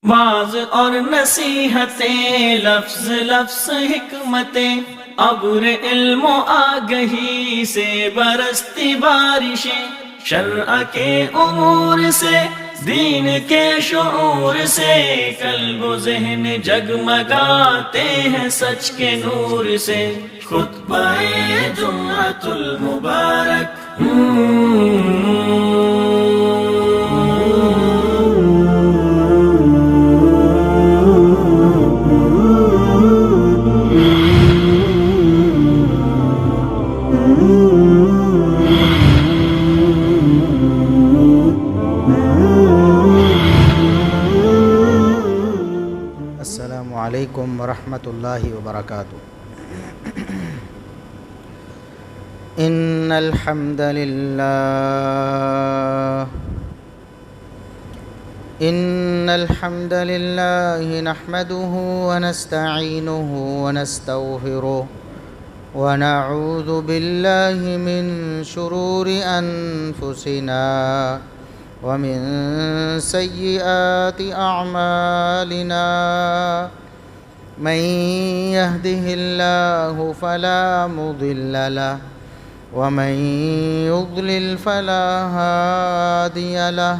Was اور نصیحتیں، لفظ لفظ حکمتیں، ابر علم و آگہی سے برستی بارشیں، شرع کے امور سے، دین کے شعور سے، قلب و ذہن جگمگاتے ہیں سچ کے نور سے۔ خطبہ جمعۃ المبارک السلام علیکم ورحمۃ اللہ وبرکاتہ۔ ان الحمد للہ نحمده ونستعینه ونستغفره ونعوذ باللہ من شرور انفسنا ومن سیئات اعمالنا، من يهده الله فلا مضل له ومن يضلل فلا هادي له،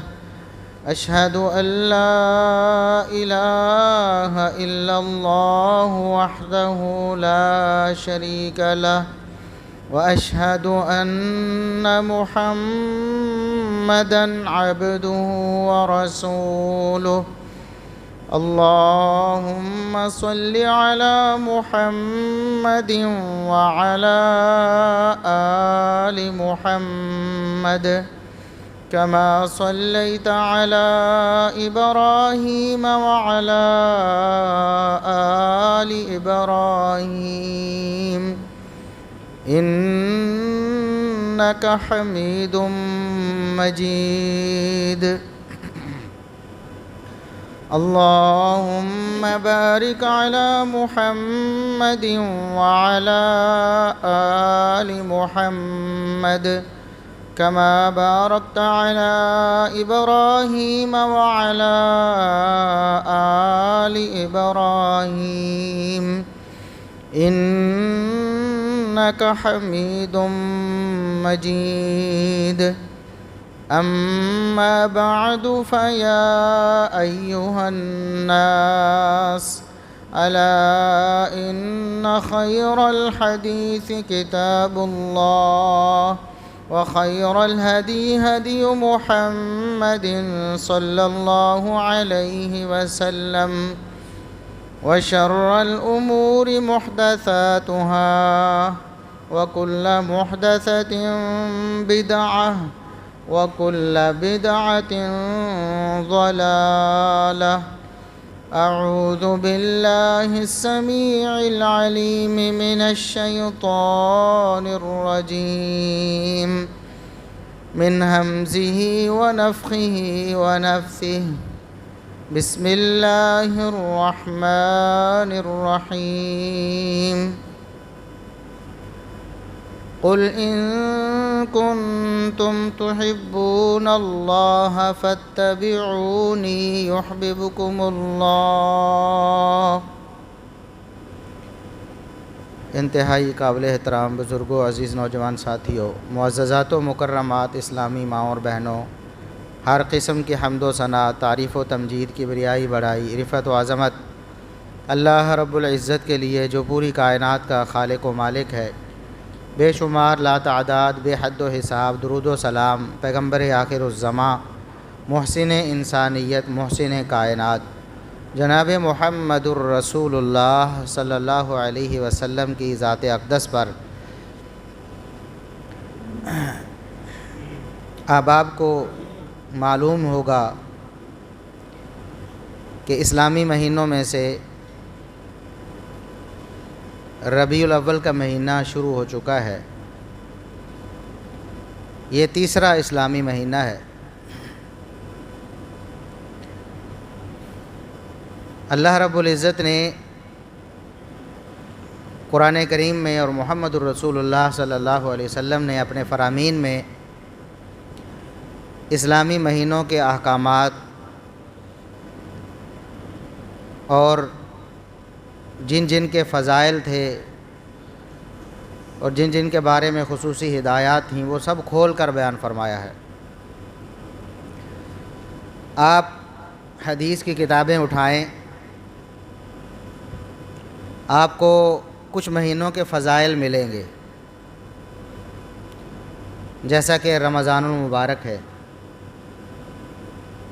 أشهد أن لا إله إلا الله وحده لا شريك له، وأشهد أن محمدًا عبده ورسوله۔ اللهم صل على محمد وعلى آل محمد كما صليت على إبراهيم وعلى آل إبراهيم إنك حميد مجيد۔ اللهم بارك على محمد وعلى آل محمد كما باركت على إبراهيم وعلى آل إبراهيم إنك حميد مجيد۔ أما بعد، فيا أيها الناس، ألا إن خير الحديث كتاب الله، وخير الهدي هدي محمد صلى الله عليه وسلم، وشر الأمور محدثاتها، وكل محدثة بدعة، وكل بدعة ضلالة۔ أعوذ بالله السميع العليم من الشيطان الرجيم، من همزه ونفخه ونفثه۔ بسم الله الرحمن الرحيم۔ قل إن كنتم تحبون الله فاتبعوني يحببكم الله۔ انتہائی قابل احترام بزرگوں، عزیز نوجوان ساتھیوں، معززات و مکرمات اسلامی ماں اور بہنوں، ہر قسم کی حمد و ثنا، تعریف و تمجید، کبریائی بڑائی، رفعت و عظمت اللہ رب العزت کے لیے جو پوری کائنات کا خالق و مالک ہے۔ بے شمار لا تعداد، بے حد و حساب درود و سلام پیغمبر آخر الزماں، محسن انسانیت، محسن کائنات، جناب محمد الرسول اللہ صلی اللہ علیہ وسلم کی ذات اقدس پر۔ اب آپ کو معلوم ہوگا کہ اسلامی مہینوں میں سے ربیع الاول کا مہینہ شروع ہو چکا ہے۔ یہ تیسرا اسلامی مہینہ ہے۔ اللہ رب العزت نے قرآن کریم میں اور محمد الرسول اللہ صلی اللہ علیہ وسلم نے اپنے فرامین میں اسلامی مہینوں کے احکامات اور جن جن کے فضائل تھے اور جن جن کے بارے میں خصوصی ہدایات تھیں وہ سب کھول کر بیان فرمایا ہے۔ آپ حدیث کی کتابیں اٹھائیں، آپ کو کچھ مہینوں کے فضائل ملیں گے، جیسا کہ رمضان المبارک ہے۔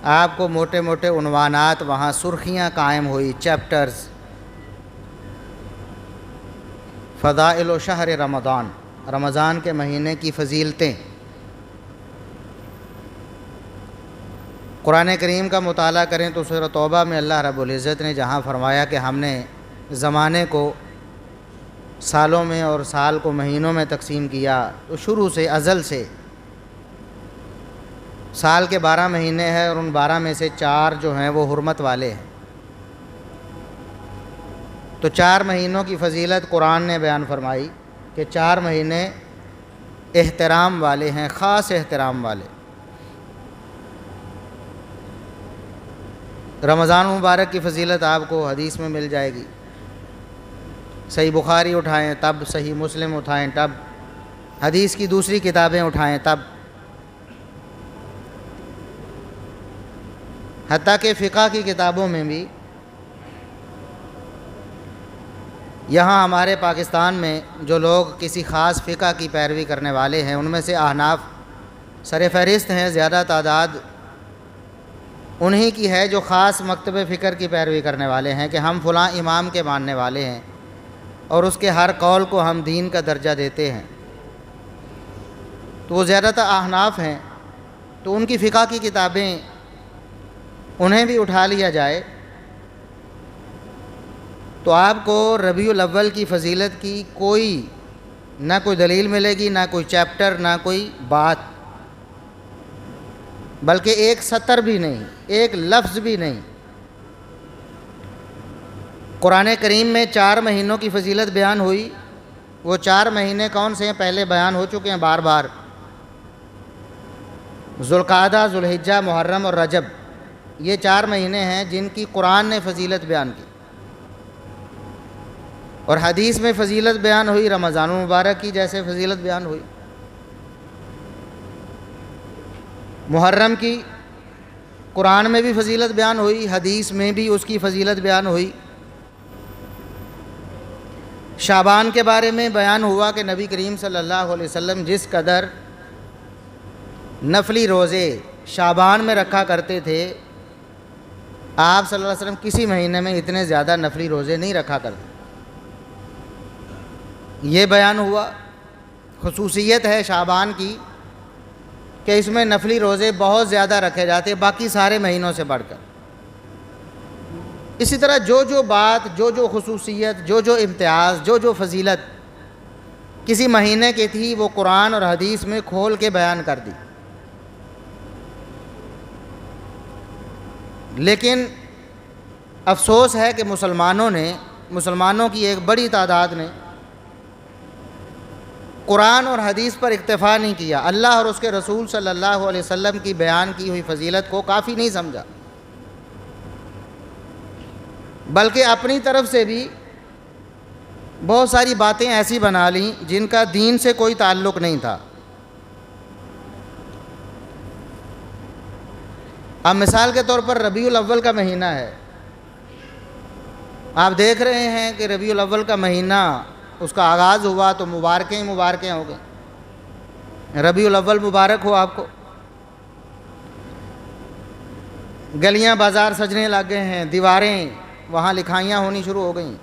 آپ کو موٹے موٹے عنوانات وہاں سرخیاں قائم ہوئی، چیپٹرز، فضائل و شہر رمضان، رمضان کے مہینے کی فضیلتیں۔ قرآن کریم کا مطالعہ کریں تو سورۃ توبہ میں اللہ رب العزت نے جہاں فرمایا کہ ہم نے زمانے کو سالوں میں اور سال کو مہینوں میں تقسیم کیا، تو شروع سے ازل سے سال کے 12 مہینے ہیں اور ان 12 میں سے 4 جو ہیں وہ حرمت والے ہیں۔ تو 4 مہینوں کی فضیلت قرآن نے بیان فرمائی کہ 4 مہینے احترام والے ہیں، خاص احترام والے۔ رمضان مبارک کی فضیلت آپ کو حدیث میں مل جائے گی، صحیح بخاری اٹھائیں تب، صحیح مسلم اٹھائیں تب، حدیث کی دوسری کتابیں اٹھائیں تب، حتیٰ کہ فقہ کی کتابوں میں بھی۔ یہاں ہمارے پاکستان میں جو لوگ کسی خاص فقہ کی پیروی کرنے والے ہیں، ان میں سے احناف سر فہرست ہیں، زیادہ تعداد انہی کی ہے جو خاص مکتب فکر کی پیروی کرنے والے ہیں کہ ہم فلاں امام کے ماننے والے ہیں اور اس کے ہر قول کو ہم دین کا درجہ دیتے ہیں۔ تو وہ زیادہ تر احناف ہیں، تو ان کی فقہ کی کتابیں انہیں بھی اٹھا لیا جائے تو آپ کو ربیع الاول کی فضیلت کی نہ کوئی دلیل ملے گی، نہ کوئی چیپٹر، نہ کوئی بات، بلکہ ایک سطر بھی نہیں، ایک لفظ بھی نہیں۔ قرآن کریم میں 4 مہینوں کی فضیلت بیان ہوئی۔ وہ 4 مہینے کون سے ہیں؟ پہلے بیان ہو چکے ہیں بار بار، ذوالقعدہ، ذوالحجہ، محرم اور رجب۔ یہ 4 مہینے ہیں جن کی قرآن نے فضیلت بیان کی، اور حدیث میں فضیلت بیان ہوئی رمضان المبارک کی، جیسے فضیلت بیان ہوئی۔ محرم کی قرآن میں بھی فضیلت بیان ہوئی، حدیث میں بھی اس کی فضیلت بیان ہوئی۔ شعبان کے بارے میں بیان ہوا کہ نبی کریم صلی اللہ علیہ وسلم جس قدر نفلی روزے شعبان میں رکھا کرتے تھے، آپ صلی اللہ علیہ وسلم کسی مہینے میں اتنے زیادہ نفلی روزے نہیں رکھا کرتے۔ یہ بیان ہوا۔ خصوصیت ہے شعبان کی کہ اس میں نفلی روزے بہت زیادہ رکھے جاتے ہیں باقی سارے مہینوں سے بڑھ کر۔ اسی طرح جو بات، جو خصوصیت، جو امتیاز، جو فضیلت کسی مہینے کی تھی وہ قرآن اور حدیث میں کھول کے بیان کر دی۔ لیکن افسوس ہے کہ مسلمانوں کی ایک بڑی تعداد نے قرآن اور حدیث پر اکتفا نہیں کیا، اللہ اور اس کے رسول صلی اللہ علیہ وسلم کی بیان کی ہوئی فضیلت کو کافی نہیں سمجھا، بلکہ اپنی طرف سے بھی بہت ساری باتیں ایسی بنا لیں جن کا دین سے کوئی تعلق نہیں تھا۔ اب مثال کے طور پر ربیع الاول کا مہینہ ہے، آپ دیکھ رہے ہیں کہ ربیع الاول کا مہینہ اس کا آغاز ہوا تو مبارکیں مبارکیں ہو گئیں، ربیع الاول مبارک ہو آپ کو۔ گلیاں بازار سجنے لگ گئے ہیں، دیواریں وہاں لکھائیاں ہونی شروع ہو گئیں،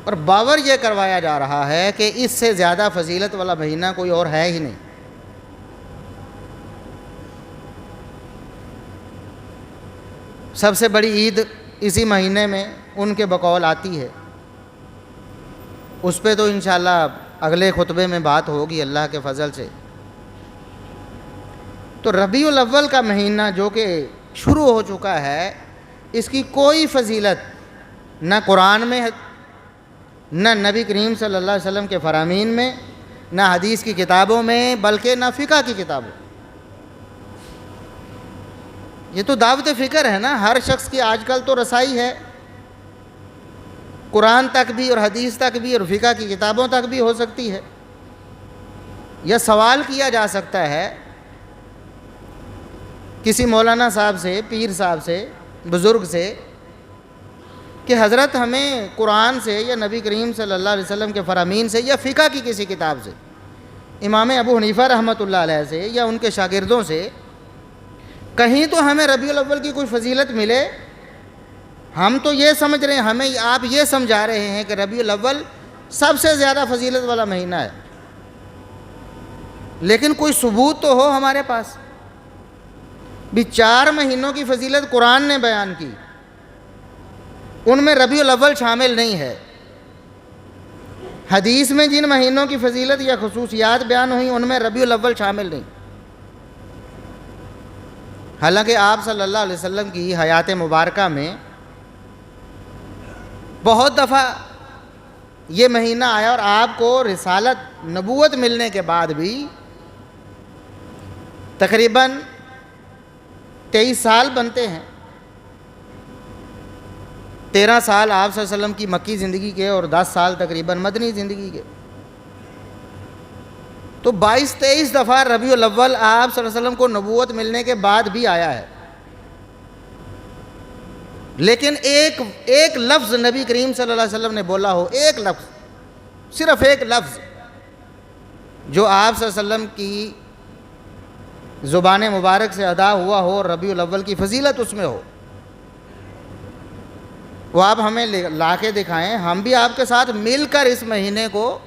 اور باور یہ کروایا جا رہا ہے کہ اس سے زیادہ فضیلت والا مہینہ کوئی اور ہے ہی نہیں۔ سب سے بڑی عید اسی مہینے میں ان کے بقول آتی ہے، اس پہ تو انشاءاللہ اگلے خطبے میں بات ہوگی اللہ کے فضل سے۔ تو ربیع الاول کا مہینہ جو کہ شروع ہو چکا ہے، اس کی کوئی فضیلت نہ قرآن میں نہ نبی کریم صلی اللہ علیہ وسلم کے فرامین میں، نہ حدیث کی کتابوں میں، بلکہ نہ فقہ کی کتابوں۔ یہ تو دعوت فکر ہے نا. ہر شخص کی آج کل تو رسائی ہے, قرآن تک بھی اور حدیث تک بھی اور فقہ کی کتابوں تک بھی ہو سکتی ہے. یا سوال کیا جا سکتا ہے کسی مولانا صاحب سے, پیر صاحب سے, بزرگ سے کہ حضرت ہمیں قرآن سے یا نبی کریم صلی اللہ علیہ وسلم کے فرامین سے یا فقہ کی کسی کتاب سے, امام ابو حنیفہ رحمۃ اللہ علیہ سے یا ان کے شاگردوں سے کہیں تو ہمیں ربیع الاول کی کوئی فضیلت ملے. ہم تو یہ سمجھ رہے ہیں, ہمیں آپ یہ سمجھا رہے ہیں کہ ربیع الاول سب سے زیادہ فضیلت والا مہینہ ہے, لیکن کوئی ثبوت تو ہو ہمارے پاس. بھی 4 مہینوں کی فضیلت قرآن نے بیان کی, ان میں ربیع الاول شامل نہیں ہے. حدیث میں جن مہینوں کی فضیلت یا خصوصیات بیان ہوئی ان میں ربیع الاول شامل نہیں. حالانکہ آپ صلی اللہ علیہ وسلم کی حیات مبارکہ میں بہت دفعہ یہ مہینہ آیا, اور آپ کو رسالت نبوت ملنے کے بعد بھی تقریباً 23 سال بنتے ہیں. 13 سال آپ صلی اللہ علیہ وسلم کی مکی زندگی کے اور 10 سال تقریباً مدنی زندگی کے, تو 22-23 دفعہ ربیع الاول آپ صلی اللہ علیہ وسلم کو نبوت ملنے کے بعد بھی آیا ہے. لیکن ایک لفظ نبی کریم صلی اللہ علیہ وسلم نے بولا ہو, ایک لفظ, صرف ایک لفظ جو آپ صلی اللہ علیہ وسلم کی زبان مبارک سے ادا ہوا ہو, ربیع الاول کی فضیلت اس میں ہو, وہ آپ ہمیں لا کے دکھائیں. ہم بھی آپ کے ساتھ مل کر اس مہینے کو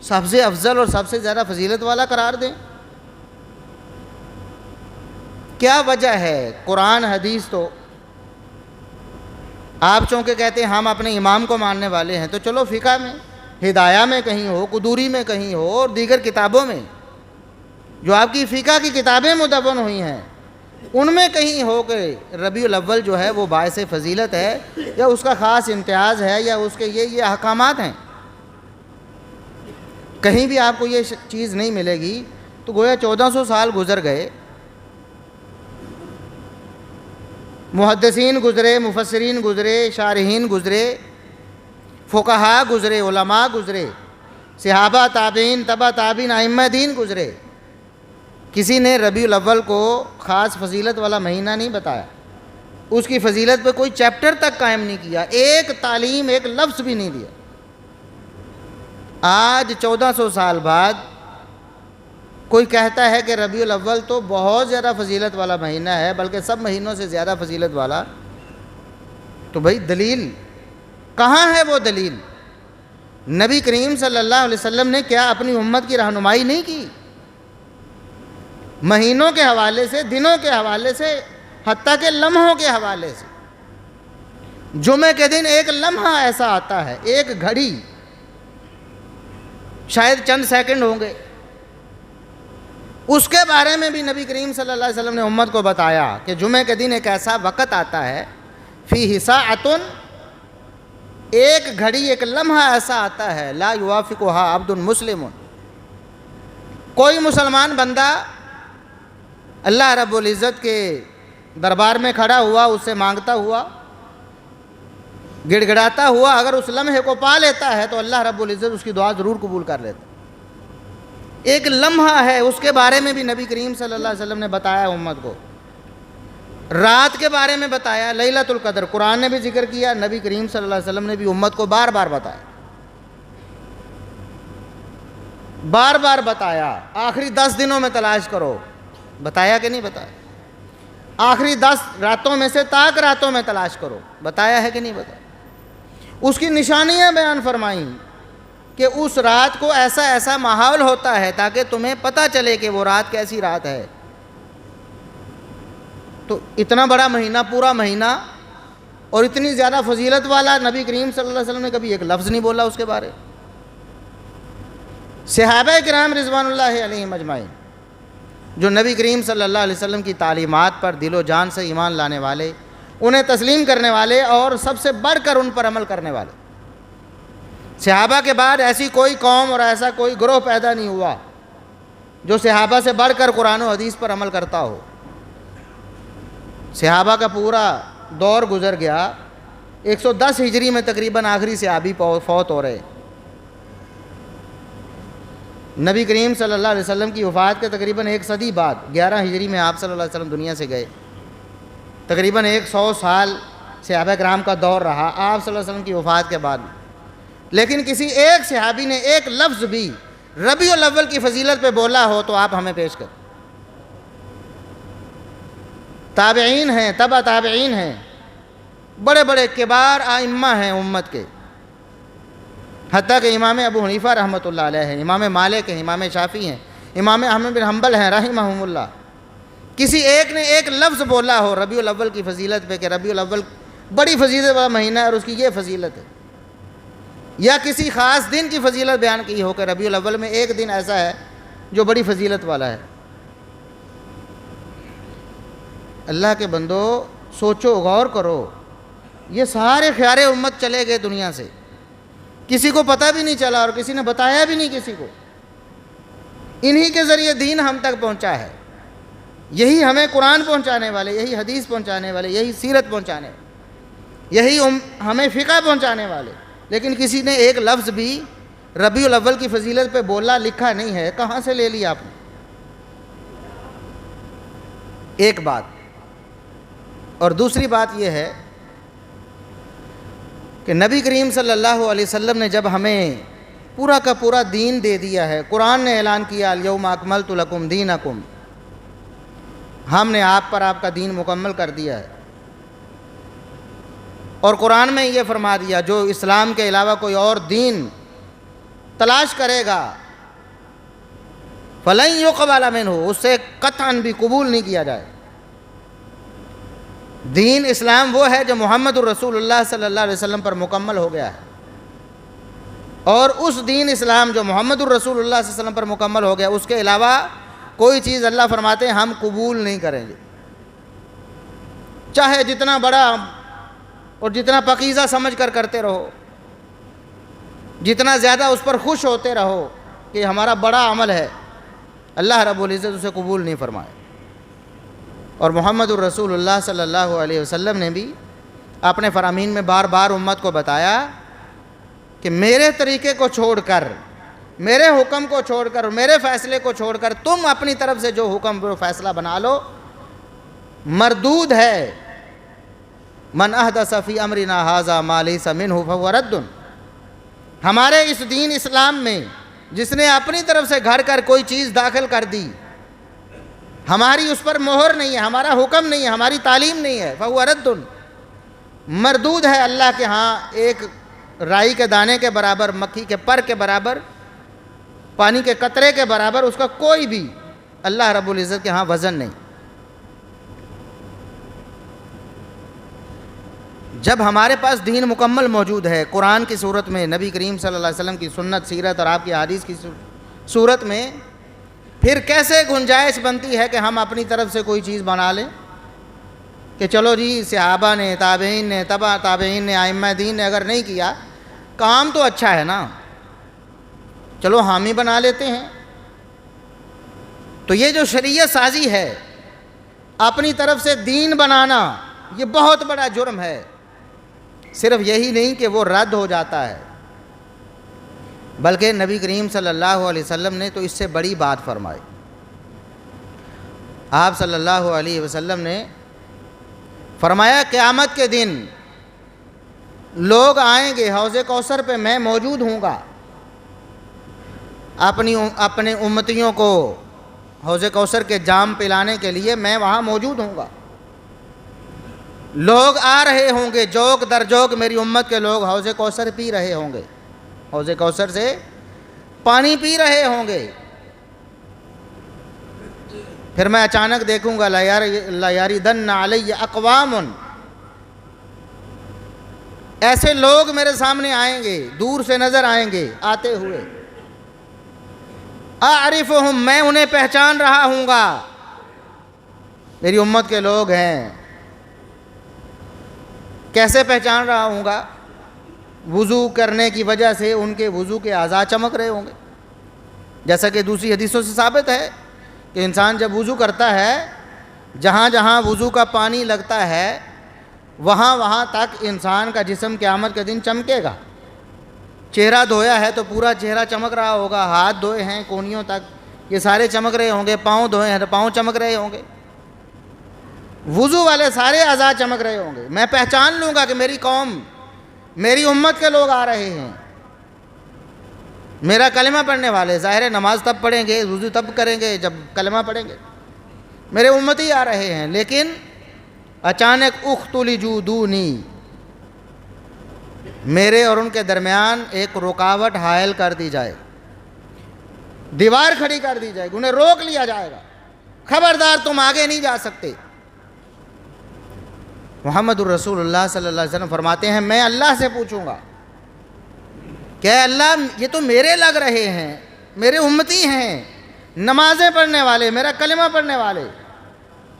سب سے افضل اور سب سے زیادہ فضیلت والا قرار دیں. کیا وجہ ہے؟ قرآن حدیث تو آپ چونکہ کہتے ہیں ہم اپنے امام کو ماننے والے ہیں, تو چلو فقہ میں, ہدایہ میں کہیں ہو, قدوری میں کہیں ہو, اور دیگر کتابوں میں جو آپ کی فقہ کی کتابیں مدون ہوئی ہیں ان میں کہیں ہو کہ ربیع الاول جو ہے وہ باعث فضیلت ہے, یا اس کا خاص امتیاز ہے, یا اس کے یہ احکامات ہیں. کہیں بھی آپ کو یہ چیز نہیں ملے گی. تو گویا 1400 سال گزر گئے, محدثین گزرے, مفسرین گزرے, شارحین گزرے, فقہاء گزرے, علماء گزرے, صحابہ, تابعین, تبع تابعین, ائمہ دین گزرے. کسی نے ربیع الاول کو خاص فضیلت والا مہینہ نہیں بتایا, اس کی فضیلت پہ کوئی چیپٹر تک قائم نہیں کیا, ایک تعلیم, ایک لفظ بھی نہیں دیا. آج 1400 سال بعد کوئی کہتا ہے کہ ربیع الاول تو بہت زیادہ فضیلت والا مہینہ ہے, بلکہ سب مہینوں سے زیادہ فضیلت والا. تو بھائی دلیل کہاں ہے؟ وہ دلیل نبی کریم صلی اللہ علیہ وسلم نے کیا اپنی امت کی رہنمائی نہیں کی؟ مہینوں کے حوالے سے, دنوں کے حوالے سے, حتیٰ کہ لمحوں کے حوالے سے. جمعہ کے دن ایک لمحہ ایسا آتا ہے, ایک گھڑی, شاید چند سیکنڈ ہوں گے, اس کے بارے میں بھی نبی کریم صلی اللہ علیہ وسلم نے امت کو بتایا کہ جمعہ کے دن ایک ایسا وقت آتا ہے, فیہ ساعۃ, ایک گھڑی, ایک لمحہ ایسا آتا ہے, لا یوافقھا عبد مسلم, کوئی مسلمان بندہ اللہ رب العزت کے دربار میں کھڑا ہوا, اس سے مانگتا ہوا, گڑ گڑاتا ہوا, اگر اس لمحے کو پا لیتا ہے تو اللہ رب العزت اس کی دعا ضرور قبول کر لیتا. ایک لمحہ ہے, اس کے بارے میں بھی نبی کریم صلی اللہ علیہ وسلم نے بتایا امت کو. رات کے بارے میں بتایا, لیلۃ القدر, قرآن نے بھی ذکر کیا, نبی کریم صلی اللہ علیہ وسلم نے بھی امت کو بار بار بتایا, بار بار بتایا. آخری 10 دنوں میں تلاش کرو, بتایا کہ نہیں بتایا؟ آخری 10 راتوں میں سے تاک راتوں میں تلاش کرو, بتایا ہے کہ نہیں بتایا؟ اس کی نشانیاں بیان فرمائیں کہ اس رات کو ایسا ایسا ماحول ہوتا ہے تاکہ تمہیں پتہ چلے کہ وہ رات کیسی رات ہے. تو اتنا بڑا مہینہ, پورا مہینہ, اور اتنی زیادہ فضیلت والا, نبی کریم صلی اللہ علیہ وسلم نے کبھی ایک لفظ نہیں بولا اس کے بارے. صحابہ کرام رضوان اللہ علیہم اجمعین, جو نبی کریم صلی اللہ علیہ وسلم کی تعلیمات پر دل و جان سے ایمان لانے والے, انہیں تسلیم کرنے والے, اور سب سے بڑھ کر ان پر عمل کرنے والے. صحابہ کے بعد ایسی کوئی قوم اور ایسا کوئی گروہ پیدا نہیں ہوا جو صحابہ سے بڑھ کر قرآن و حدیث پر عمل کرتا ہو. صحابہ کا پورا دور گزر گیا، 110 ہجری میں تقریباً آخری صحابی فوت ہو رہے۔ نبی کریم صلی اللہ علیہ وسلم کی وفات کے تقریباً 1 صدی بعد 11 ہجری میں آپ صلی اللہ علیہ وسلم دنیا سے گئے۔ تقریباً 100 سال صحابہ کرام کا دور رہا آپ صلی اللہ علیہ وسلم کی وفات کے بعد، لیکن کسی ایک صحابی نے ایک لفظ بھی ربیع الاول کی فضیلت پہ بولا ہو تو آپ ہمیں پیش کریں۔ تابعین ہیں، تبع تابعین ہیں، بڑے بڑے کبار ائمہ ہیں امت کے، حتیٰ کہ امام ابو حنیفہ رحمۃ اللہ علیہ ہیں، امام مالک ہیں، امام شافعی ہیں، امام احمد بن حنبل ہیں رحمہم اللہ۔ کسی ایک نے ایک لفظ بولا ہو ربیع الاول کی فضیلت پہ کہ ربیع الاول بڑی فضیلت والا مہینہ ہے اور اس کی یہ فضیلت ہے، یا کسی خاص دن کی فضیلت بیان کی ہو کہ ربیع الاول میں ایک دن ایسا ہے جو بڑی فضیلت والا ہے۔ اللہ کے بندو سوچو، غور کرو، یہ سارے خیار امت چلے گئے دنیا سے، کسی کو پتہ بھی نہیں چلا اور کسی نے بتایا بھی نہیں کسی کو، انہی کے ذریعے دین ہم تک پہنچا ہے، یہی ہمیں قرآن پہنچانے والے، یہی حدیث پہنچانے والے، یہی سیرت پہنچانے والے، یہی ہمیں فقہ پہنچانے والے، لیکن کسی نے ایک لفظ بھی ربیع الاول کی فضیلت پہ بولا لکھا نہیں ہے۔ کہاں سے لے لیا آپ نے؟ ایک بات، اور دوسری بات یہ ہے کہ نبی کریم صلی اللہ علیہ وسلم نے جب ہمیں پورا کا پورا دین دے دیا ہے، قرآن نے اعلان کیا الیوم اکملت لکم دینکم، ہم نے آپ پر آپ کا دین مکمل کر دیا ہے، اور قرآن میں یہ فرما دیا جو اسلام کے علاوہ کوئی اور دین تلاش کرے گا فلن یقبل منہ، اس سے قطعاً بھی قبول نہیں کیا جائے۔ دین اسلام وہ ہے جو محمد الرسول اللہ صلی اللہ علیہ وسلم پر مکمل ہو گیا ہے، اور اس دین اسلام جو محمد الرسول اللہ صلی اللہ علیہ وسلم پر مکمل ہو گیا، اس کے علاوہ کوئی چیز اللہ فرماتے ہیں ہم قبول نہیں کریں گے، چاہے جتنا بڑا اور جتنا پاکیزہ سمجھ کر کرتے رہو، جتنا زیادہ اس پر خوش ہوتے رہو کہ ہمارا بڑا عمل ہے، اللہ رب العزت اسے قبول نہیں فرمائے۔ اور محمد الرسول اللہ صلی اللہ علیہ وسلم نے بھی اپنے فرامین میں بار بار امت کو بتایا کہ میرے طریقے کو چھوڑ کر، میرے حکم کو چھوڑ کر، میرے فیصلے کو چھوڑ کر تم اپنی طرف سے جو حکم و فیصلہ بنا لو مردود ہے۔ من احدث فی امرنا ھذا ما لیس منہ فہو رد، ہمارے اس دین اسلام میں جس نے اپنی طرف سے گھڑ کر کوئی چیز داخل کر دی، ہماری اس پر مہر نہیں ہے، ہمارا حکم نہیں ہے، ہماری تعلیم نہیں ہے، فہو رد، مردود ہے اللہ کے ہاں ایک رائی کے دانے کے برابر، مکھی کے پر کے برابر، پانی کے قطرے کے برابر اس کا کوئی بھی اللہ رب العزت کے ہاں وزن نہیں۔ جب ہمارے پاس دین مکمل موجود ہے قرآن کی صورت میں، نبی کریم صلی اللہ علیہ وسلم کی سنت، سیرت اور آپ کی حدیث کی صورت میں، پھر کیسے گنجائش بنتی ہے کہ ہم اپنی طرف سے کوئی چیز بنا لیں کہ چلو جی صحابہ نے، تابعین نے، تبع تابعین نے، ائمہ دین نے اگر نہیں کیا، کام تو اچھا ہے نا، چلو ہم ہی بنا لیتے ہیں۔ تو یہ جو شریعت سازی ہے، اپنی طرف سے دین بنانا، یہ بہت بڑا جرم ہے۔ صرف یہی نہیں کہ وہ رد ہو جاتا ہے، بلکہ نبی کریم صلی اللہ علیہ وسلم نے تو اس سے بڑی بات فرمائی۔ آپ صلی اللہ علیہ وسلم نے فرمایا قیامت کے دن لوگ آئیں گے حوض کوثر پہ، میں موجود ہوں گا، اپنے امتیوں کو حوض کوثر کے جام پلانے کے لیے میں وہاں موجود ہوں گا۔ لوگ آ رہے ہوں گے، جوک در جوک میری امت کے لوگ حوض کوثر پی رہے ہوں گے، حوض کوثر سے پانی پی رہے ہوں گے۔ پھر میں اچانک دیکھوں گا لیردن علی اقوام، ایسے لوگ میرے سامنے آئیں گے، دور سے نظر آئیں گے آتے ہوئے، اعرفہم، میں انہیں پہچان رہا ہوں گا، میری امت کے لوگ ہیں۔ کیسے پہچان رہا ہوں گا؟ وضو کرنے کی وجہ سے ان کے وضو کے اعضاء چمک رہے ہوں گے، جیسا کہ دوسری حدیثوں سے ثابت ہے کہ انسان جب وضو کرتا ہے جہاں جہاں وضو کا پانی لگتا ہے وہاں وہاں تک انسان کا جسم قیامت کے دن چمکے گا۔ چہرہ دھویا ہے تو پورا چہرہ چمک رہا ہوگا، ہاتھ دھوئے ہیں کونیوں تک یہ سارے چمک رہے ہوں گے، پاؤں دھوئے ہیں تو پاؤں چمک رہے ہوں گے، وضو والے سارے اعضاء چمک رہے ہوں گے۔ میں پہچان لوں گا کہ میری قوم، میری امت کے لوگ آ رہے ہیں، میرا کلمہ پڑھنے والے، ظاہر ہے نماز تب پڑھیں گے، وضو تب کریں گے جب کلمہ پڑھیں گے، میرے امتی آ رہے ہیں۔ لیکن اچانک اختلجوا دونی، میرے اور ان کے درمیان ایک رکاوٹ حائل کر دی جائے، دیوار کھڑی کر دی جائے گی، انہیں روک لیا جائے گا، خبردار تم آگے نہیں جا سکتے۔ محمد الرسول اللہ صلی اللہ علیہ وسلم فرماتے ہیں میں اللہ سے پوچھوں گا کہ اے اللہ یہ تو میرے لگ رہے ہیں، میرے امتی ہیں، نمازیں پڑھنے والے، میرا کلمہ پڑھنے والے،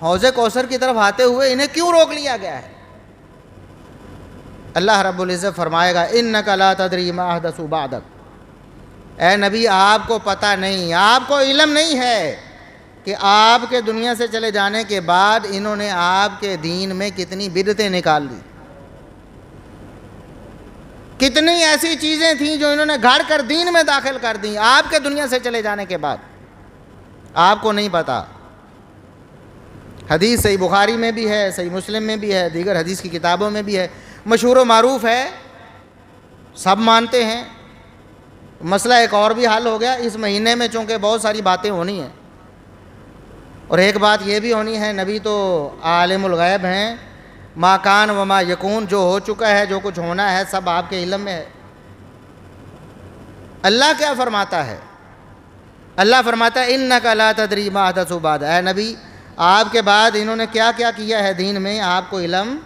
حوض کوثر کی طرف آتے ہوئے انہیں کیوں روک لیا گیا ہے؟ اللہ رب العزت فرمائے گا انک لا تدری ما احدثوا بعدک، اے نبی آپ کو پتہ نہیں، آپ کو علم نہیں ہے کہ آپ کے دنیا سے چلے جانے کے بعد انہوں نے آپ کے دین میں کتنی بدعتیں نکال دی، کتنی ایسی چیزیں تھیں جو انہوں نے گھڑ کر دین میں داخل کر دیں آپ کے دنیا سے چلے جانے کے بعد، آپ کو نہیں پتہ۔ حدیث صحیح بخاری میں بھی ہے، صحیح مسلم میں بھی ہے، دیگر حدیث کی کتابوں میں بھی ہے، مشہور و معروف ہے، سب مانتے ہیں۔ مسئلہ ایک اور بھی حل ہو گیا، اس مہینے میں چونکہ بہت ساری باتیں ہونی ہیں، اور ایک بات یہ بھی ہونی ہے، نبی تو عالم الغیب ہیں، ما کان و ما یکون، جو ہو چکا ہے جو کچھ ہونا ہے سب آپ کے علم میں ہے۔ اللہ کیا فرماتا ہے؟ اللہ فرماتا ہے انک لا تدری ما احدثوا بعد، اے نبی آپ کے بعد انہوں نے کیا کیا کیا ہے دین میں آپ کو علم،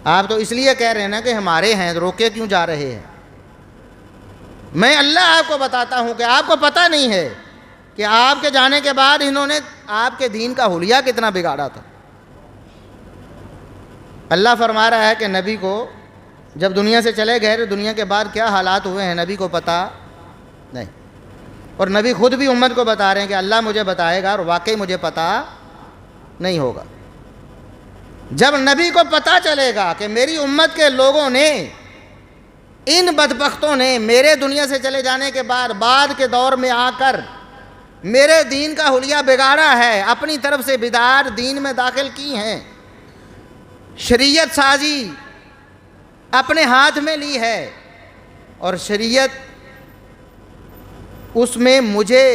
آپ تو اس لیے کہہ رہے ہیں نا کہ ہمارے ہیں، روکے کیوں جا رہے ہیں؟ میں اللہ آپ کو بتاتا ہوں کہ آپ کو پتہ نہیں ہے کہ آپ کے جانے کے بعد انہوں نے آپ کے دین کا حلیہ کتنا بگاڑا تھا۔ اللہ فرما رہا ہے کہ نبی کو جب دنیا سے چلے گئے تو دنیا کے بعد کیا حالات ہوئے ہیں نبی کو پتہ نہیں، اور نبی خود بھی امت کو بتا رہے ہیں کہ اللہ مجھے بتائے گا اور واقعی مجھے پتہ نہیں ہوگا۔ جب نبی کو پتہ چلے گا کہ میری امت کے لوگوں نے، ان بدبختوں نے میرے دنیا سے چلے جانے کے بعد کے دور میں آ کر میرے دین کا حلیہ بگاڑا ہے، اپنی طرف سے بدعات دین میں داخل کی ہیں، شریعت سازی اپنے ہاتھ میں لی ہے، اور شریعت اس میں مجھے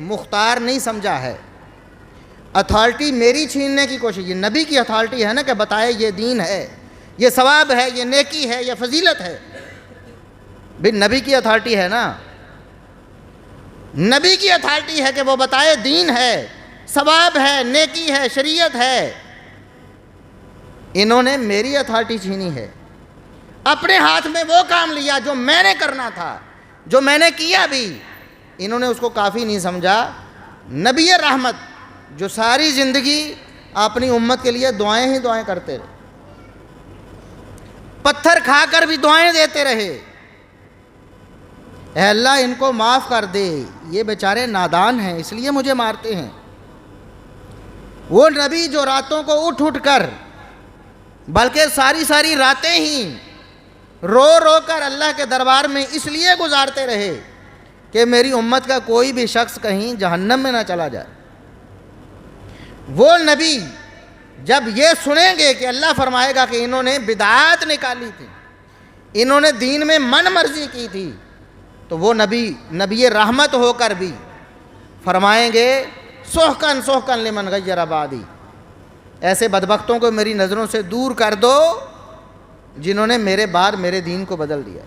مختار نہیں سمجھا ہے، اتھارٹی میری چھیننے کی کوشش، یہ نبی کی اتھارٹی ہے نا کہ بتائے یہ دین ہے، یہ ثواب ہے، یہ نیکی ہے، یہ فضیلت ہے، بھی نبی کی اتھارٹی ہے نا، نبی کی اتھارٹی ہے کہ وہ بتائے دین ہے، ثواب ہے، نیکی ہے، شریعت ہے۔ انہوں نے میری اتھارٹی چھینی ہے، اپنے ہاتھ میں وہ کام لیا جو میں نے کرنا تھا، جو میں نے کیا بھی انہوں نے اس کو کافی نہیں سمجھا۔ نبی رحمت جو ساری زندگی اپنی امت کے لیے دعائیں ہی دعائیں کرتے رہے، پتھر کھا کر بھی دعائیں دیتے رہے، اے اللہ ان کو معاف کر دے، یہ بیچارے نادان ہیں اس لیے مجھے مارتے ہیں۔ وہ نبی جو راتوں کو اٹھ اٹھ کر، بلکہ ساری راتیں ہی رو رو کر اللہ کے دربار میں اس لیے گزارتے رہے کہ میری امت کا کوئی بھی شخص کہیں جہنم میں نہ چلا جائے۔ وہ نبی جب یہ سنیں گے کہ اللہ فرمائے گا کہ انہوں نے بدعات نکالی تھی، انہوں نے دین میں من مرضی کی تھی، تو وہ نبی رحمت ہو کر بھی فرمائیں گے سحقن سحقن لمن غیر بعدی، ایسے بدبختوں کو میری نظروں سے دور کر دو جنہوں نے میرے بعد میرے دین کو بدل دیا۔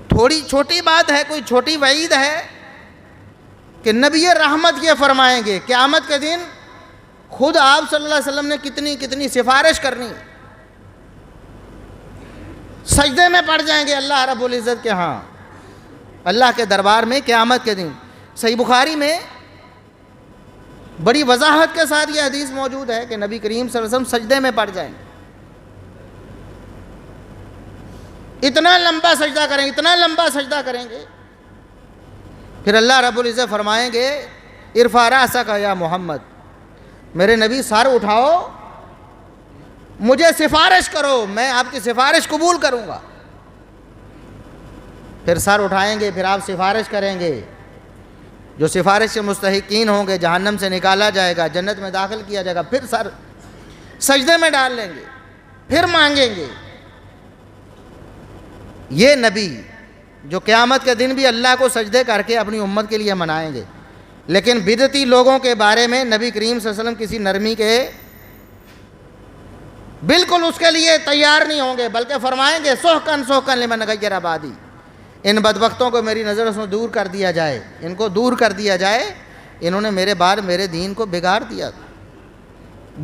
تھوڑی چھوٹی بات ہے، کوئی چھوٹی وعید ہے کہ نبی رحمت یہ فرمائیں گے قیامت کے دن خود آپ صلی اللہ علیہ وسلم نے کتنی سفارش کرنی، سجدے میں پڑ جائیں گے اللہ رب العزت کے ہاں، اللہ کے دربار میں قیامت کے دن۔ صحیح بخاری میں بڑی وضاحت کے ساتھ یہ حدیث موجود ہے کہ نبی کریم صلی اللہ علیہ وسلم سجدے میں پڑ جائیں گے، اتنا لمبا سجدہ کریں گے، اتنا لمبا سجدہ کریں گے، پھر اللہ رب العزت فرمائیں گے ارفع رأسک یا محمد، میرے نبی سر اٹھاؤ، مجھے سفارش کرو، میں آپ کی سفارش قبول کروں گا۔ پھر سر اٹھائیں گے، پھر آپ سفارش کریں گے، جو سفارش کے مستحقین ہوں گے جہنم سے نکالا جائے گا، جنت میں داخل کیا جائے گا، پھر سر سجدے میں ڈال لیں گے، پھر مانگیں گے۔ یہ نبی جو قیامت کے دن بھی اللہ کو سجدے کر کے اپنی امت کے لیے منائیں گے، لیکن بدعتی لوگوں کے بارے میں نبی کریم صلی اللہ علیہ وسلم کسی نرمی کے بالکل اس کے لیے تیار نہیں ہوں گے، بلکہ فرمائیں گے سحقن سحقن لمن غیر آبادی، ان بدبختوں کو میری نظر سے دور کر دیا جائے، ان کو دور کر دیا جائے، انہوں نے میرے بعد میرے دین کو بگاڑ دیا۔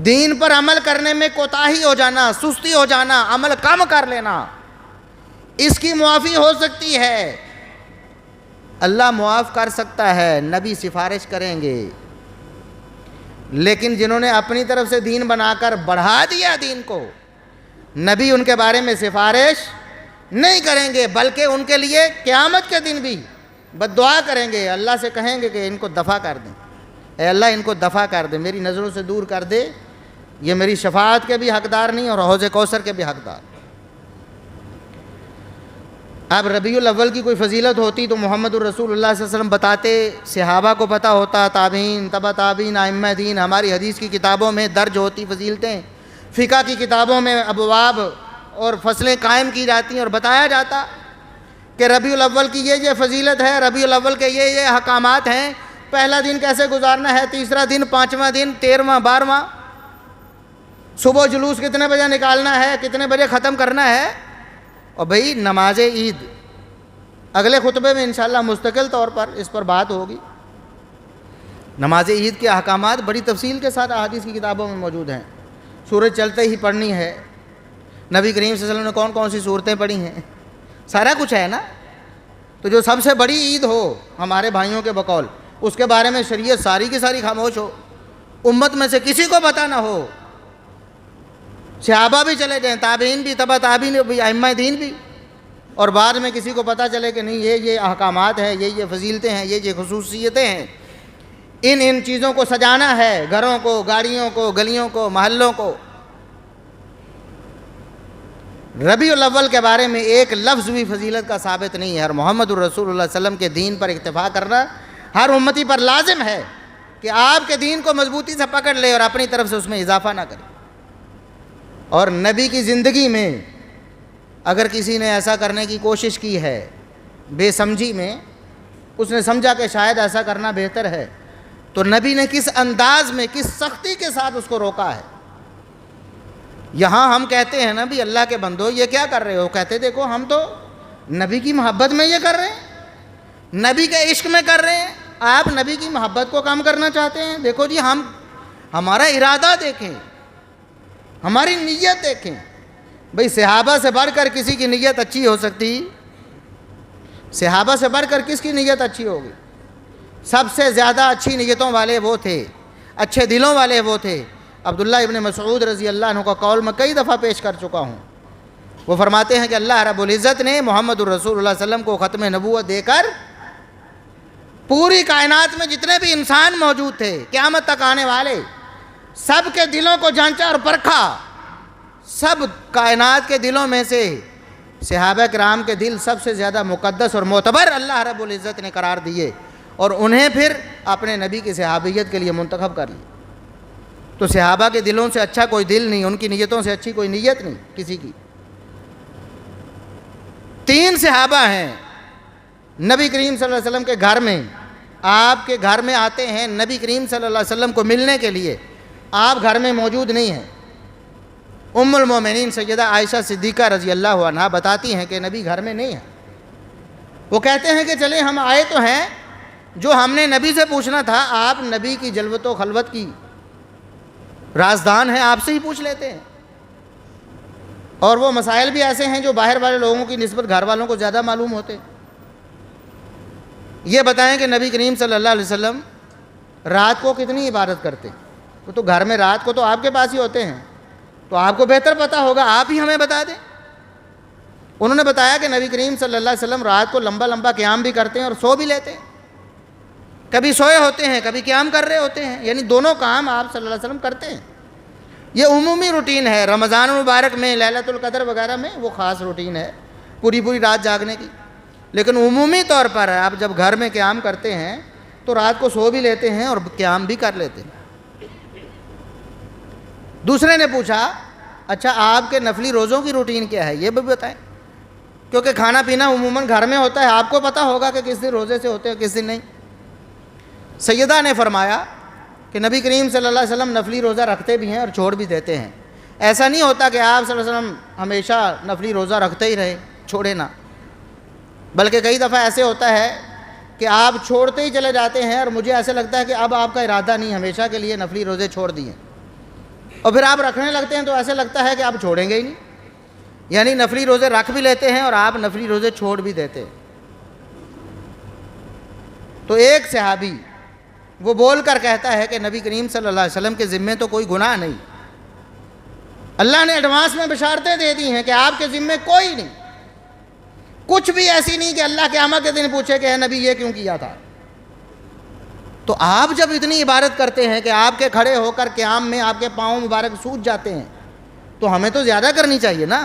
دین پر عمل کرنے میں کوتاہی ہو جانا، سستی ہو جانا، عمل کم کر لینا، اس کی معافی ہو سکتی ہے، اللہ معاف کر سکتا ہے، نبی سفارش کریں گے۔ لیکن جنہوں نے اپنی طرف سے دین بنا کر بڑھا دیا دین کو، نبی ان کے بارے میں سفارش نہیں کریں گے، بلکہ ان کے لیے قیامت کے دن بھی بد دعا کریں گے، اللہ سے کہیں گے کہ ان کو دفع کر دیں، اے اللہ ان کو دفع کر دے، میری نظروں سے دور کر دے، یہ میری شفاعت کے بھی حقدار نہیں اور حوض کوثر کے بھی حقدار۔ اب ربیع الاول کی کوئی فضیلت ہوتی تو محمد الرسول اللہ صلی اللہ علیہ وسلم بتاتے، صحابہ کو پتہ ہوتا، تابعین، تبع تابعین، ائمہ دین، ہماری حدیث کی کتابوں میں درج ہوتی فضیلتیں، فقہ کی کتابوں میں ابواب اور فصلیں قائم کی جاتی ہیں اور بتایا جاتا کہ ربیع الاول کی یہ فضیلت ہے، ربیع الاول کے یہ احکامات ہیں، پہلا دن کیسے گزارنا ہے، تیسرا دن، پانچواں دن، 13واں، 12واں، صبح جلوس کتنے بجے نکالنا ہے، کتنے بجے ختم کرنا ہے۔ اور بھئی نماز عید اگلے خطبے میں انشاءاللہ مستقل طور پر اس پر بات ہوگی۔ نماز عید کے احکامات بڑی تفصیل کے ساتھ احادیث کی کتابوں میں موجود ہیں، سورج چلتے ہی پڑھنی ہے، نبی کریم صلی اللہ علیہ وسلم نے کون کون سی صورتیں پڑھی ہیں، سارا کچھ ہے نا۔ تو جو سب سے بڑی عید ہو ہمارے بھائیوں کے بقول، اس کے بارے میں شریعت ساری کی ساری خاموش ہو، امت میں سے کسی کو پتہ نہ ہو، صحابہ بھی چلے جائیں، تابعین بھی، تبع تابعین بھی، ائمہ دین بھی، اور بعد میں کسی کو پتہ چلے کہ نہیں یہ احکامات ہیں، یہ فضیلتیں ہیں، یہ خصوصیتیں ہیں، ان چیزوں کو سجانا ہے، گھروں کو، گاڑیوں کو، گلیوں کو، محلوں کو۔ ربیع الاول کے بارے میں ایک لفظ بھی فضیلت کا ثابت نہیں ہے، اور محمد الرسول اللہ صلی اللہ علیہ وسلم کے دین پر اکتفا کرنا ہر امتی پر لازم ہے کہ آپ کے دین کو مضبوطی سے پکڑ لے اور اپنی طرف سے اس میں اضافہ نہ کرے۔ اور نبی کی زندگی میں اگر کسی نے ایسا کرنے کی کوشش کی ہے بے سمجھی میں، اس نے سمجھا کہ شاید ایسا کرنا بہتر ہے، تو نبی نے کس انداز میں، کس سختی کے ساتھ اس کو روکا ہے۔ یہاں ہم کہتے ہیں نا بھی اللہ کے بندو یہ کیا کر رہے ہو، کہتے دیکھو ہم تو نبی کی محبت میں یہ کر رہے ہیں، نبی کے عشق میں کر رہے ہیں، آپ نبی کی محبت کو کم کرنا چاہتے ہیں۔ دیکھو جی ہمارا ارادہ دیکھیں، ہماری نیت دیکھیں۔ بھئی صحابہ سے بڑھ کر کسی کی نیت اچھی ہو سکتی؟ صحابہ سے بڑھ کر کس کی نیت اچھی ہوگی؟ سب سے زیادہ اچھی نیتوں والے وہ تھے، اچھے دلوں والے وہ تھے۔ عبداللہ ابن مسعود رضی اللہ عنہ کا قول میں کئی دفعہ پیش کر چکا ہوں، وہ فرماتے ہیں کہ اللہ رب العزت نے محمد الرسول اللہ صلی اللہ علیہ وسلم کو ختم نبوت دے کر پوری کائنات میں جتنے بھی انسان موجود تھے قیامت تک آنے والے، سب کے دلوں کو جانچا اور پرکھا، سب کائنات کے دلوں میں سے صحابہ کرام کے دل سب سے زیادہ مقدس اور معتبر اللہ رب العزت نے قرار دیے، اور انہیں پھر اپنے نبی کی صحابیت کے لیے منتخب کر لیا۔ تو صحابہ کے دلوں سے اچھا کوئی دل نہیں، ان کی نیتوں سے اچھی کوئی نیت نہیں کسی کی۔ 3 صحابہ ہیں نبی کریم صلی اللہ علیہ وسلم کے گھر میں، آپ کے گھر میں آتے ہیں نبی کریم صلی اللہ علیہ وسلم کو ملنے کے لیے، آپ گھر میں موجود نہیں ہیں۔ ام المومنین سیدہ عائشہ صدیقہ رضی اللہ عنہا بتاتی ہیں کہ نبی گھر میں نہیں ہے۔ وہ کہتے ہیں کہ چلیں ہم آئے تو ہیں، جو ہم نے نبی سے پوچھنا تھا، آپ نبی کی جلوت و خلوت کی رازدان ہیں، آپ سے ہی پوچھ لیتے ہیں۔ اور وہ مسائل بھی ایسے ہیں جو باہر والے لوگوں کی نسبت گھر والوں کو زیادہ معلوم ہوتے۔ یہ بتائیں کہ نبی کریم صلی اللہ علیہ وسلم رات کو کتنی عبادت کرتے؟ وہ تو گھر میں رات کو تو آپ کے پاس ہی ہوتے ہیں، تو آپ کو بہتر پتہ ہوگا، آپ ہی ہمیں بتا دیں۔ انہوں نے بتایا کہ نبی کریم صلی اللہ علیہ وسلم رات کو لمبا لمبا قیام بھی کرتے ہیں اور سو بھی لیتے ہیں۔ کبھی سوئے ہوتے ہیں، کبھی قیام کر رہے ہوتے ہیں، یعنی دونوں کام آپ صلی اللہ علیہ وسلم کرتے ہیں۔ یہ عمومی روٹین ہے، رمضان المبارک میں، لیلۃ القدر وغیرہ میں وہ خاص روٹین ہے پوری رات جاگنے کی، لیکن عمومی طور پر آپ جب گھر میں قیام کرتے ہیں تو رات کو سو بھی لیتے ہیں اور قیام بھی کر لیتے ہیں۔ دوسرے نے پوچھا اچھا آپ کے نفلی روزوں کی روٹین کیا ہے، یہ بھی بتائیں، کیونکہ کھانا پینا عموماً گھر میں ہوتا ہے، آپ کو پتہ ہوگا کہ کس دن روزے سے ہوتے ہیں کس دن نہیں۔ سیدہ نے فرمایا کہ نبی کریم صلی اللہ علیہ وسلم نفلی روزہ رکھتے بھی ہیں اور چھوڑ بھی دیتے ہیں۔ ایسا نہیں ہوتا کہ آپ صلی اللہ علیہ وسلم ہمیشہ نفلی روزہ رکھتے ہی رہے، چھوڑے نہ، بلکہ کئی دفعہ ایسے ہوتا ہے کہ آپ چھوڑتے ہی چلے جاتے ہیں اور مجھے ایسے لگتا ہے کہ اب آپ کا ارادہ نہیں، ہمیشہ کے لیے نفلی روزے چھوڑ دیے، اور پھر آپ رکھنے لگتے ہیں تو ایسے لگتا ہے کہ آپ چھوڑیں گے ہی نہیں، یعنی نفلی روزے رکھ بھی لیتے ہیں اور آپ نفلی روزے چھوڑ بھی دیتے ہیں۔ تو ایک صحابی وہ بول کر کہتا ہے کہ نبی کریم صلی اللہ علیہ وسلم کے ذمے تو کوئی گناہ نہیں، اللہ نے ایڈوانس میں بشارتیں دے دی ہیں کہ آپ کے ذمے کوئی نہیں، کچھ بھی ایسی نہیں کہ اللہ قیامت کے دن پوچھے کہ اے نبی یہ کیوں کیا تھا۔ تو آپ جب اتنی عبادت کرتے ہیں کہ آپ کے کھڑے ہو کر قیام میں آپ کے پاؤں مبارک سوج جاتے ہیں، تو ہمیں تو زیادہ کرنی چاہیے نا،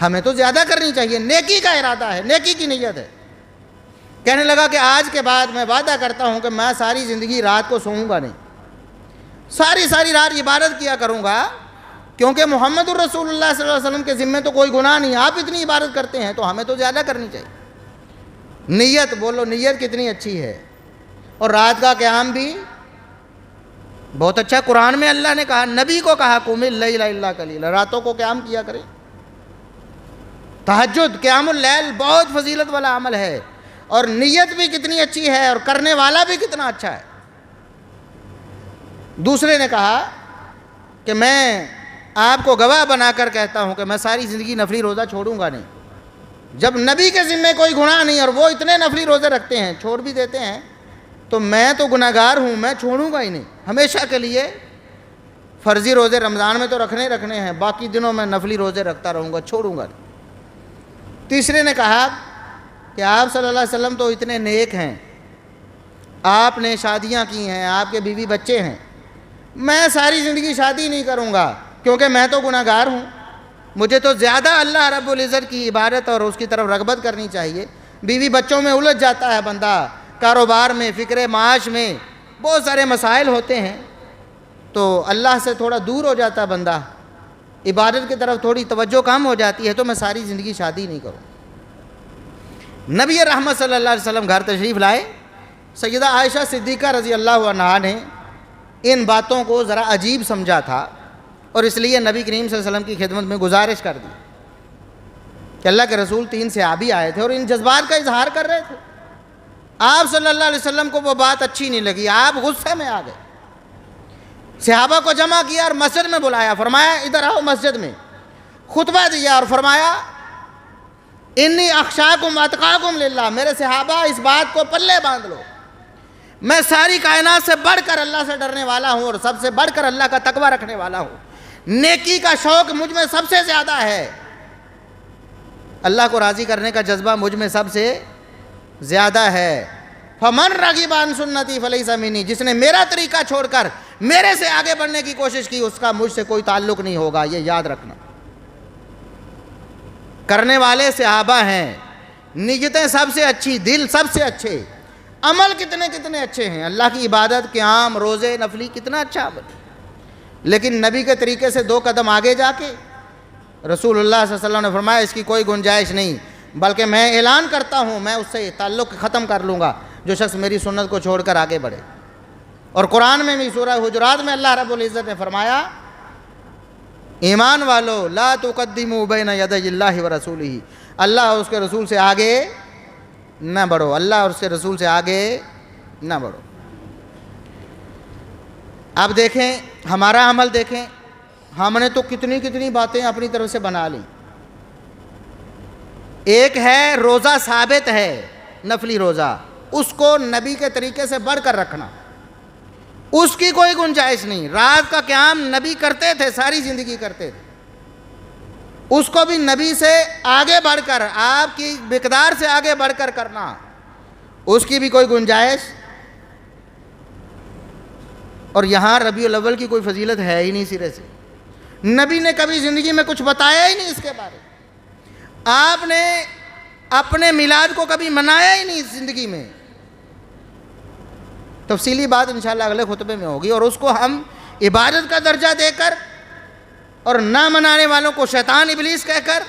ہمیں تو زیادہ کرنی چاہیے، نیکی کا ارادہ ہے، نیکی کی نیت ہے۔ کہنے لگا کہ آج کے بعد میں وعدہ کرتا ہوں کہ میں ساری زندگی رات کو سوؤں گا نہیں، ساری رات عبادت کیا کروں گا، کیونکہ محمد الرسول اللہ صلی اللہ علیہ وسلم کے ذمے تو کوئی گناہ نہیں، آپ اتنی عبادت کرتے ہیں تو ہمیں تو زیادہ کرنی چاہیے۔ نیت بولو، نیت کتنی اچھی ہے، اور رات کا قیام بھی بہت اچھا۔ قرآن میں اللہ نے کہا، نبی کو کہا قم اللیل الا قلیلا، راتوں کو قیام کیا کریں۔ تہجد، قیام اللیل بہت فضیلت والا عمل ہے، اور نیت بھی کتنی اچھی ہے اور کرنے والا بھی کتنا اچھا ہے۔ دوسرے نے کہا کہ میں آپ کو گواہ بنا کر کہتا ہوں کہ میں ساری زندگی نفلی روزہ چھوڑوں گا نہیں۔ جب نبی کے ذمے کوئی گناہ نہیں اور وہ اتنے نفلی روزے رکھتے ہیں، چھوڑ بھی دیتے ہیں، تو میں تو گناہگار ہوں، میں چھوڑوں گا ہی نہیں، ہمیشہ کے لیے فرضی روزے رمضان میں تو رکھنے ہیں، باقی دنوں میں نفلی روزے رکھتا رہوں گا، چھوڑوں گا نہیں۔ تیسرے نے کہا کہ آپ صلی اللہ علیہ وسلم تو اتنے نیک ہیں، آپ نے شادیاں کی ہیں، آپ کے بیوی بچے ہیں، میں ساری زندگی شادی نہیں کروں گا کیونکہ میں تو گناہگار ہوں، مجھے تو زیادہ اللہ رب العزت کی عبادت اور اس کی طرف رغبت کرنی چاہیے۔ بیوی بچوں میں الجھ جاتا ہے بندہ، کاروبار میں، فکر معاش میں بہت سارے مسائل ہوتے ہیں، تو اللہ سے تھوڑا دور ہو جاتا ہے بندہ، عبادت کی طرف تھوڑی توجہ کم ہو جاتی ہے، تو میں ساری زندگی شادی نہیں کروں۔ نبی رحمت صلی اللہ علیہ وسلم گھر تشریف لائے، سیدہ عائشہ صدیقہ رضی اللہ عنہا نے ان باتوں کو ذرا عجیب سمجھا تھا، اور اس لیے نبی کریم صلی اللہ علیہ وسلم کی خدمت میں گزارش کر دی کہ اللہ کے رسول 3 صحابی آئے تھے اور ان جذبات کا اظہار کر رہے تھے، آپ صلی اللہ علیہ وسلم کو وہ بات اچھی نہیں لگی، آپ غصے میں آ گئے، صحابہ کو جمع کیا اور مسجد میں بلایا، فرمایا ادھر آؤ مسجد میں، خطبہ دیا اور فرمایا انی اخشاکم اتقاکم للہ، میرے صحابہ اس بات کو پلے باندھ لو، میں ساری کائنات سے بڑھ کر اللہ سے ڈرنے والا ہوں اور سب سے بڑھ کر اللہ کا تقوی رکھنے والا ہوں، نیکی کا شوق مجھ میں سب سے زیادہ ہے، اللہ کو راضی کرنے کا جذبہ مجھ میں سب سے زیادہ ہے، فمن رغب عن سنتی فلیس منی، جس نے میرا طریقہ چھوڑ کر میرے سے آگے بڑھنے کی کوشش کی اس کا مجھ سے کوئی تعلق نہیں ہوگا، یہ یاد رکھنا۔ کرنے والے صحابہ ہیں، نیتیں سب سے اچھی، دل سب سے اچھے، عمل کتنے اچھے ہیں، اللہ کی عبادت، قیام، روزے، نفلی، کتنا اچھا عمل، لیکن نبی کے طریقے سے 2 قدم آگے جا کے رسول اللہ صلی اللہ علیہ وسلم نے فرمایا اس کی کوئی گنجائش نہیں، بلکہ میں اعلان کرتا ہوں میں اس سے تعلق ختم کر لوں گا جو شخص میری سنت کو چھوڑ کر آگے بڑھے۔ اور قرآن میں بھی سورہ حجرات میں اللہ رب العزت نے فرمایا ایمان والو لا تقدموا بین یدی اللہ ورسولہ، اللہ اور اس کے رسول سے آگے نہ بڑھو، اللہ اور اس کے رسول سے آگے نہ بڑھو۔ اب دیکھیں ہمارا عمل، دیکھیں ہم نے تو کتنی باتیں اپنی طرف سے بنا لیں۔ ایک ہے روزہ ثابت ہے، نفلی روزہ، اس کو نبی کے طریقے سے بڑھ کر رکھنا، اس کی کوئی گنجائش نہیں۔ رات کا قیام نبی کرتے تھے، ساری زندگی کرتے تھے، اس کو بھی نبی سے آگے بڑھ کر، آپ کی مقدار سے آگے بڑھ کر کرنا، اس کی بھی کوئی گنجائش، اور یہاں ربیع الاول کی کوئی فضیلت ہے ہی نہیں سرے سے. نبی نے کبھی زندگی میں کچھ بتایا ہی نہیں اس کے بارے میں. آپ نے اپنے میلاد کو کبھی منایا ہی نہیں زندگی میں. تفصیلی بات انشاءاللہ اگلے خطبے میں ہوگی. اور اس کو ہم عبادت کا درجہ دے کر اور نہ منانے والوں کو شیطان ابلیس کہہ کر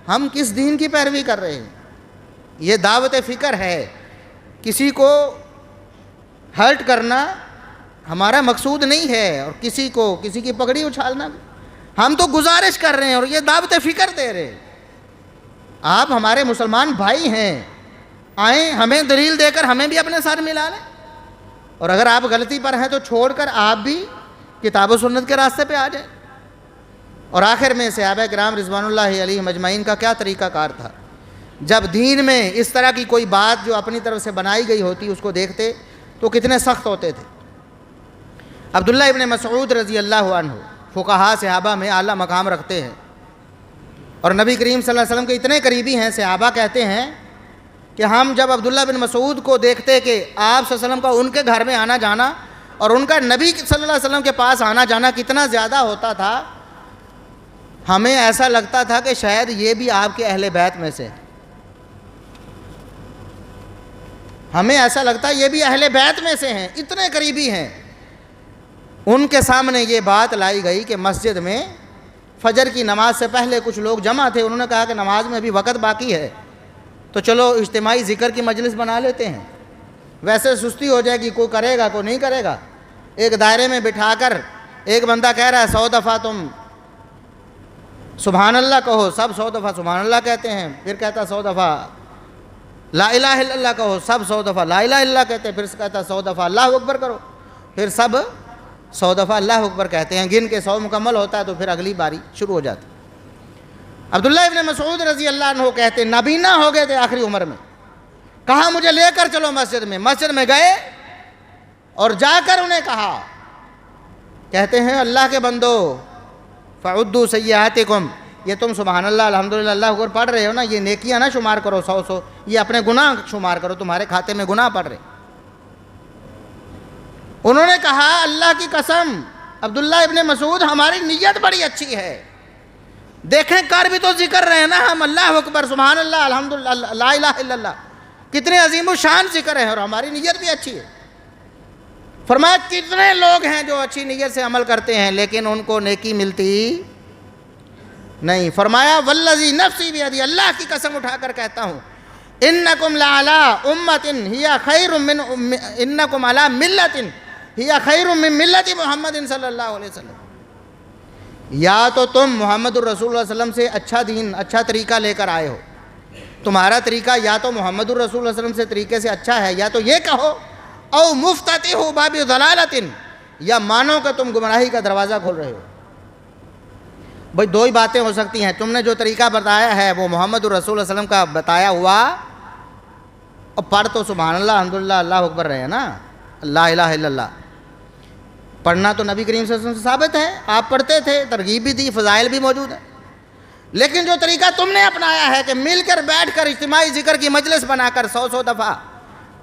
ہم کس دین کی پیروی کر رہے ہیں؟ یہ دعوت فکر ہے. کسی کو ہرٹ کرنا ہمارا مقصود نہیں ہے، اور کسی کی پگڑی اچھالنا. ہم تو گزارش کر رہے ہیں اور یہ دعوت فکر دے رہے ہیں. آپ ہمارے مسلمان بھائی ہیں، آئیں ہمیں دلیل دے کر ہمیں بھی اپنے ساتھ ملا لیں. اور اگر آپ غلطی پر ہیں تو چھوڑ کر آپ بھی کتاب و سنت کے راستے پہ آ جائیں. اور آخر میں صحابہ کرام رضوان اللہ علیہم اجمعین کا کیا طریقہ کار تھا. جب دین میں اس طرح کی کوئی بات جو اپنی طرف سے بنائی گئی ہوتی اس کو دیکھتے تو کتنے سخت ہوتے تھے. عبداللہ ابن مسعود رضی اللہ عنہ فقہاء صحابہ میں اعلیٰ مقام رکھتے ہیں، اور نبی کریم صلی اللہ علیہ وسلم کے اتنے قریبی ہیں. صحابہ کہتے ہیں کہ ہم جب عبداللہ بن مسعود کو دیکھتے کہ آپ صلی اللہ علیہ وسلم کا ان کے گھر میں آنا جانا اور ان کا نبی صلی اللہ علیہ وسلم کے پاس آنا جانا کتنا زیادہ ہوتا تھا، ہمیں ایسا لگتا تھا کہ شاید یہ بھی آپ کے اہل بیت میں سے، ہمیں ایسا لگتا ہے یہ بھی اہل بیت میں سے ہیں، اتنے قریبی ہیں. ان کے سامنے یہ بات لائی گئی کہ مسجد میں فجر کی نماز سے پہلے کچھ لوگ جمع تھے. انہوں نے کہا کہ نماز میں ابھی وقت باقی ہے تو چلو اجتماعی ذکر کی مجلس بنا لیتے ہیں. ویسے سستی ہو جائے گی، کوئی کرے گا کوئی نہیں کرے گا. ایک دائرے میں بٹھا کر ایک بندہ کہہ رہا ہے 100 دفعہ تم سبحان اللہ کہو، سب 100 دفعہ سبحان اللہ کہتے ہیں. پھر کہتا 100 دفعہ لا الہ الا اللہ کہو، سب 100 دفعہ لا الہ الا اللہ کہتے ہیں. پھر کہتا 100 دفعہ اللہ اکبر کرو، پھر سب 100 دفعہ اللہ اکبر کہتے ہیں. گن کے 100 مکمل ہوتا ہے تو پھر اگلی باری شروع ہو جاتی. عبداللہ ابن مسعود رضی اللہ عنہ کہتے ہیں نابینا ہو گئے تھے آخری عمر میں. کہا مجھے لے کر چلو مسجد میں. مسجد میں گئے اور جا کر انہیں کہا، کہتے ہیں اللہ کے بندو فعدوا سیئاتکم، یہ تم سبحان اللہ الحمدللہ اللہ اکبر پڑھ رہے ہو نا، یہ نیکیاں نہ شمار کرو 100 یہ اپنے گناہ شمار کرو، تمہارے کھاتے میں گناہ پڑھ رہے. انہوں نے کہا اللہ کی قسم عبداللہ ابن مسعود ہماری نیت بڑی اچھی ہے، دیکھیں کر بھی تو ذکر رہے ہیں نا ہم، اللہ اکبر سبحان اللہ الحمدللہ لا الہ الا اللہ، کتنے عظیم الشان ذکر ہیں اور ہماری نیت بھی اچھی ہے. فرمایا کتنے لوگ ہیں جو اچھی نیت سے عمل کرتے ہیں لیکن ان کو نیکی ملتی نہیں. فرمایا والذی نفسی بیدی، اللہ کی قسم اٹھا کر کہتا ہوں انکم لعلی امت ہی خیر من انکم علی ملت ہی خیر من ملت محمد صلی اللہ علیہ وسلم. یا تو تم محمد الرسول اللہ علیہ وسلم سے اچھا دین اچھا طریقہ لے کر آئے ہو، تمہارا طریقہ یا تو محمد الرسول اللہ علیہ وسلم سے طریقے سے اچھا ہے، یا تو یہ کہو او مفتتح باب ضلالت، یا مانو کہ تم گمراہی کا دروازہ کھول رہے ہو. بھئی دو ہی باتیں ہو سکتی ہیں، تم نے جو طریقہ بتایا ہے وہ محمد الرسول اللہ علیہ وسلم کا بتایا ہوا، اور پڑھ تو سبحان اللہ الحمدللہ اللہ اکبر رہے ہیں نا، لا الہ الا اللہ پڑھنا تو نبی کریم صلی اللہ علیہ وسلم سے ثابت ہے، آپ پڑھتے تھے، ترغیب بھی دی، فضائل بھی موجود ہے. لیکن جو طریقہ تم نے اپنایا ہے کہ مل کر بیٹھ کر اجتماعی ذکر کی مجلس بنا کر 100 دفعہ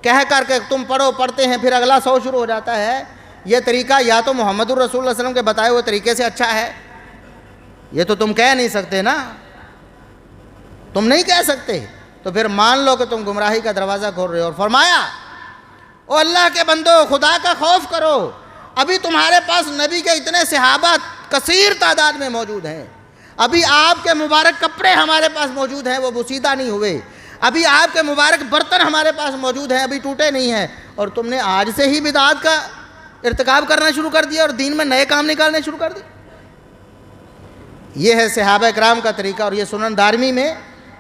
کہہ کر کے تم پڑھتے ہیں پھر اگلا 100 شروع ہو جاتا ہے، یہ طریقہ یا تو محمد الرسول اللہ علیہ وسلم کے بتائے ہوئے طریقے سے اچھا ہے، یہ تو تم کہہ نہیں سکتے نا، تم نہیں کہہ سکتے، تو پھر مان لو کہ تم گمراہی کا دروازہ کھول رہے ہو. اور فرمایا او اللہ کے بندو خدا کا خوف کرو، ابھی تمہارے پاس نبی کے اتنے صحابہ کثیر تعداد میں موجود ہیں، ابھی آپ کے مبارک کپڑے ہمارے پاس موجود ہیں وہ بوسیدہ نہیں ہوئے، ابھی آپ کے مبارک برتن ہمارے پاس موجود ہیں ابھی ٹوٹے نہیں ہیں، اور تم نے آج سے ہی بدعات کا ارتکاب کرنا شروع کر دیا اور دین میں نئے کام نکالنے شروع کر دیے. یہ ہے صحابہ کرام کا طریقہ، اور یہ سنن دارمی میں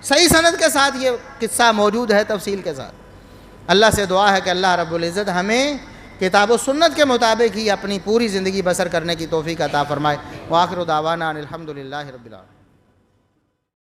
صحیح سند کے ساتھ یہ قصہ موجود ہے تفصیل کے ساتھ. اللہ سے دعا ہے کہ اللہ رب العزت ہمیں کتاب و سنت کے مطابق ہی اپنی پوری زندگی بسر کرنے کی توفیق عطا فرمائے. وآخر دعوانا ان الحمدللہ رب العالمین.